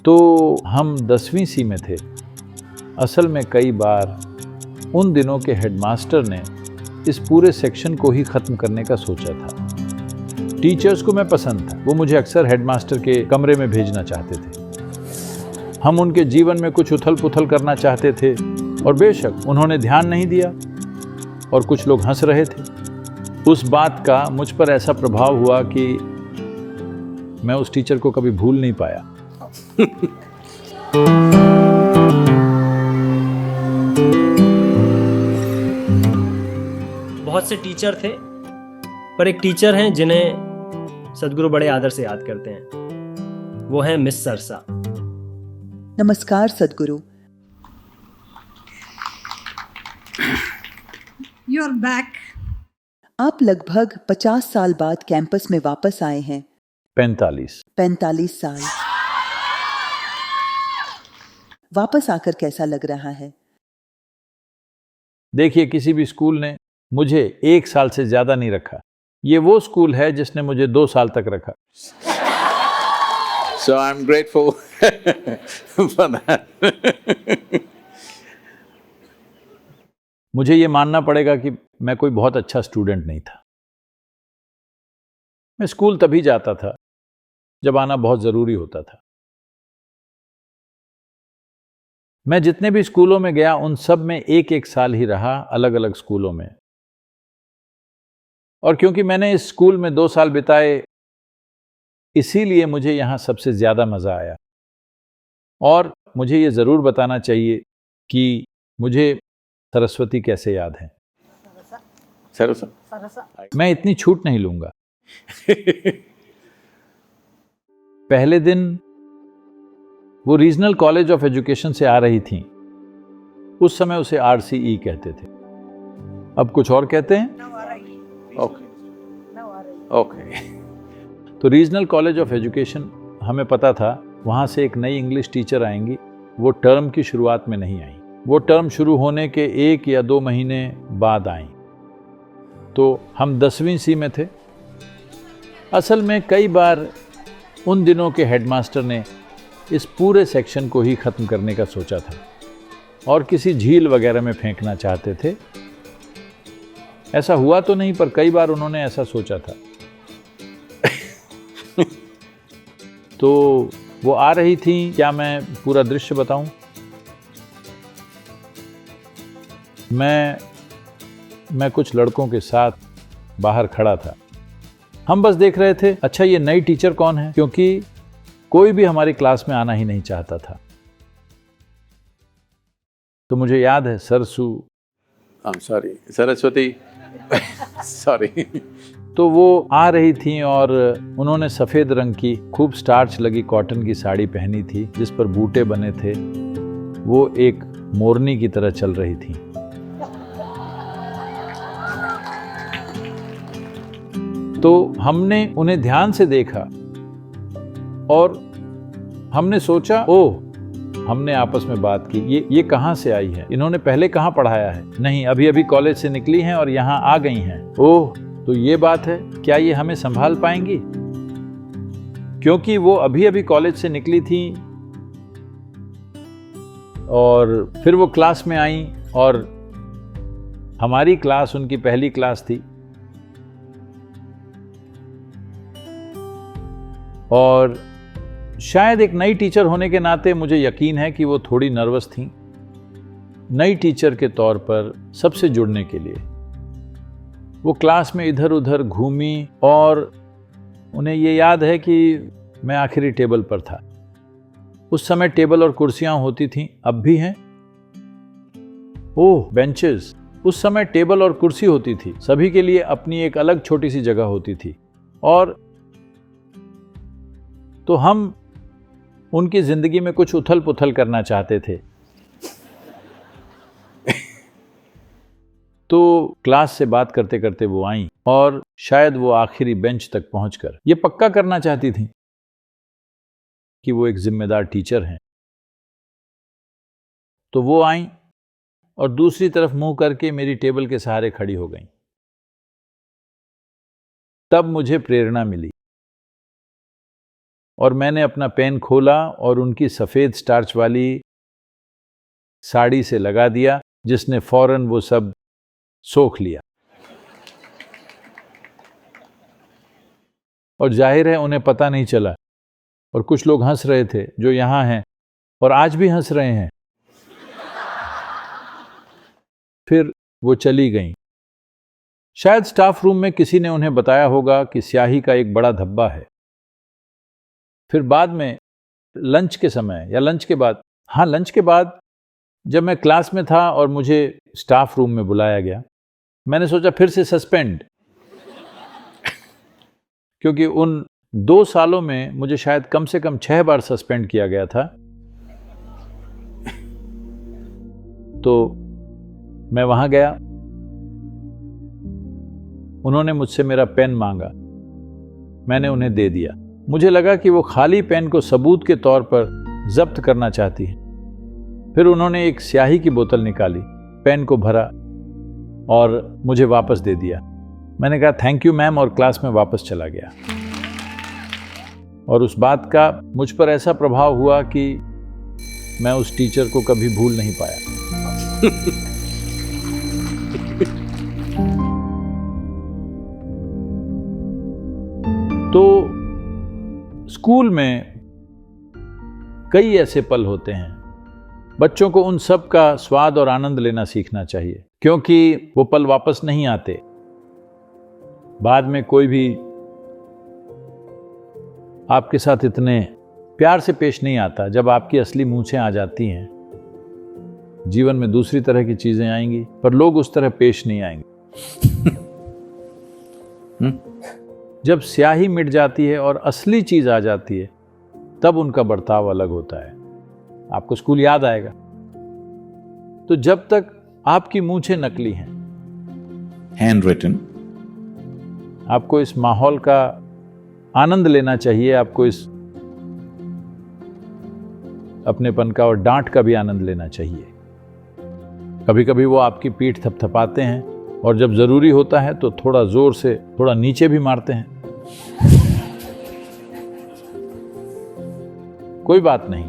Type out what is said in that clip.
तो हम 10वीं सी में थे। असल में कई बार उन दिनों के हेडमास्टर ने इस पूरे सेक्शन को ही ख़त्म करने का सोचा था। टीचर्स को मैं पसंद था, वो मुझे अक्सर हेडमास्टर के कमरे में भेजना चाहते थे। हम उनके जीवन में कुछ उथल पुथल करना चाहते थे और बेशक उन्होंने ध्यान नहीं दिया और कुछ लोग हंस रहे थे। उस बात का मुझ पर ऐसा प्रभाव हुआ कि मैं उस टीचर को कभी भूल नहीं पाया। बहुत से टीचर थे, पर एक टीचर हैं जिन्हें सदगुरु बड़े आदर से याद करते हैं। वो हैं मिस सरसा। नमस्कार सदगुरु। You're back. आप लगभग 50 साल बाद कैंपस में वापस आए हैं। 45 साल। वापस आकर कैसा लग रहा है? देखिए, किसी भी स्कूल ने मुझे 1 साल से ज्यादा नहीं रखा। ये वो स्कूल है जिसने मुझे 2 साल तक रखा। So I'm grateful for that. मुझे ये मानना पड़ेगा कि मैं कोई बहुत अच्छा स्टूडेंट नहीं था। मैं स्कूल तभी जाता था जब आना बहुत जरूरी होता था। मैं जितने भी स्कूलों में गया उन सब में एक साल ही रहा, अलग अलग स्कूलों में। और क्योंकि मैंने इस स्कूल में 2 साल बिताए, इसीलिए मुझे यहाँ सबसे ज्यादा मजा आया। और मुझे ये जरूर बताना चाहिए कि मुझे सरस्वती कैसे याद है। सरसा। मैं इतनी छूट नहीं लूंगा। पहले दिन वो रीजनल कॉलेज ऑफ एजुकेशन से आ रही थी। उस समय उसे RCE कहते थे, अब कुछ और कहते हैं। ओके। तो रीजनल कॉलेज ऑफ एजुकेशन, हमें पता था वहाँ से एक नई इंग्लिश टीचर आएंगी। वो टर्म की शुरुआत में नहीं आई, वो टर्म शुरू होने के 1 या 2 महीने बाद आई। तो हम 10वीं सी में थे। असल में कई बार उन दिनों के हेडमास्टर ने इस पूरे सेक्शन को ही ख़त्म करने का सोचा था और किसी झील वगैरह में फेंकना चाहते थे। ऐसा हुआ तो नहीं, पर कई बार उन्होंने ऐसा सोचा था। तो वो आ रही थी। क्या मैं पूरा दृश्य बताऊं? मैं कुछ लड़कों के साथ बाहर खड़ा था। हम बस देख रहे थे, अच्छा ये नई टीचर कौन है, क्योंकि कोई भी हमारी क्लास में आना ही नहीं चाहता था। तो मुझे याद है सरस्वती। सॉरी। तो वो आ रही थी और उन्होंने सफ़ेद रंग की खूब स्टार्च लगी कॉटन की साड़ी पहनी थी जिस पर बूटे बने थे। वो एक मोरनी की तरह चल रही थी। तो हमने उन्हें ध्यान से देखा और हमने सोचा, ओह, हमने आपस में बात की, ये कहाँ से आई है, इन्होंने पहले कहाँ पढ़ाया है? नहीं, अभी अभी कॉलेज से निकली हैं और यहाँ आ गई हैं। ओह, तो ये बात है, क्या ये हमें संभाल पाएंगी? क्योंकि वो अभी अभी कॉलेज से निकली थी और फिर वो क्लास में आई और हमारी क्लास उनकी पहली क्लास थी। और शायद एक नई टीचर होने के नाते मुझे यकीन है कि वो थोड़ी नर्वस थी, नई टीचर के तौर पर सबसे जुड़ने के लिए। वो क्लास में इधर उधर घूमी और उन्हें ये याद है कि मैं आखिरी टेबल पर था। उस समय टेबल और कुर्सियां होती थीं, अब भी हैं। ओह, बेंचेस। उस समय टेबल और कुर्सी होती थी, सभी के लिए अपनी एक अलग छोटी सी जगह होती थी। और तो हम उनकी जिंदगी में कुछ उथल पुथल करना चाहते थे। तो क्लास से बात करते करते वो आईं और शायद वो आखिरी बेंच तक पहुंचकर ये पक्का करना चाहती थी कि वो एक जिम्मेदार टीचर हैं। तो वो आईं और दूसरी तरफ मुंह करके मेरी टेबल के सहारे खड़ी हो गईं। तब मुझे प्रेरणा मिली और मैंने अपना पेन खोला और उनकी सफ़ेद स्टार्च वाली साड़ी से लगा दिया, जिसने फौरन वो सब सोख लिया। और जाहिर है उन्हें पता नहीं चला, और कुछ लोग हंस रहे थे जो यहाँ हैं और आज भी हंस रहे हैं। फिर वो चली गईं। शायद स्टाफ रूम में किसी ने उन्हें बताया होगा कि स्याही का एक बड़ा धब्बा है। फिर बाद में लंच के समय या लंच के बाद, हाँ लंच के बाद, जब मैं क्लास में था और मुझे स्टाफ रूम में बुलाया गया, मैंने सोचा फिर से सस्पेंड, क्योंकि उन 2 सालों में मुझे शायद कम से कम 6 बार सस्पेंड किया गया था। तो मैं वहां गया, उन्होंने मुझसे मेरा पेन मांगा, मैंने उन्हें दे दिया। मुझे लगा कि वो खाली पेन को सबूत के तौर पर जब्त करना चाहती है। फिर उन्होंने एक स्याही की बोतल निकाली, पेन को भरा और मुझे वापस दे दिया। मैंने कहा थैंक यू मैम, और क्लास में वापस चला गया। और उस बात का मुझ पर ऐसा प्रभाव हुआ कि मैं उस टीचर को कभी भूल नहीं पाया। तो स्कूल में कई ऐसे पल होते हैं, बच्चों को उन सब का स्वाद और आनंद लेना सीखना चाहिए, क्योंकि वो पल वापस नहीं आते। बाद में कोई भी आपके साथ इतने प्यार से पेश नहीं आता। जब आपकी असली मूंछें आ जाती हैं, जीवन में दूसरी तरह की चीजें आएंगी, पर लोग उस तरह पेश नहीं आएंगे। जब स्याही मिट जाती है और असली चीज आ जाती है, तब उनका बर्ताव अलग होता है। आपको स्कूल याद आएगा। तो जब तक आपकी मूंछें नकली हैं, हैंड रिटन, आपको इस माहौल का आनंद लेना चाहिए, आपको इस अपनेपन का और डांट का भी आनंद लेना चाहिए। कभी कभी वो आपकी पीठ थपथपाते हैं, और जब जरूरी होता है तो थोड़ा जोर से थोड़ा नीचे भी मारते हैं। कोई बात नहीं,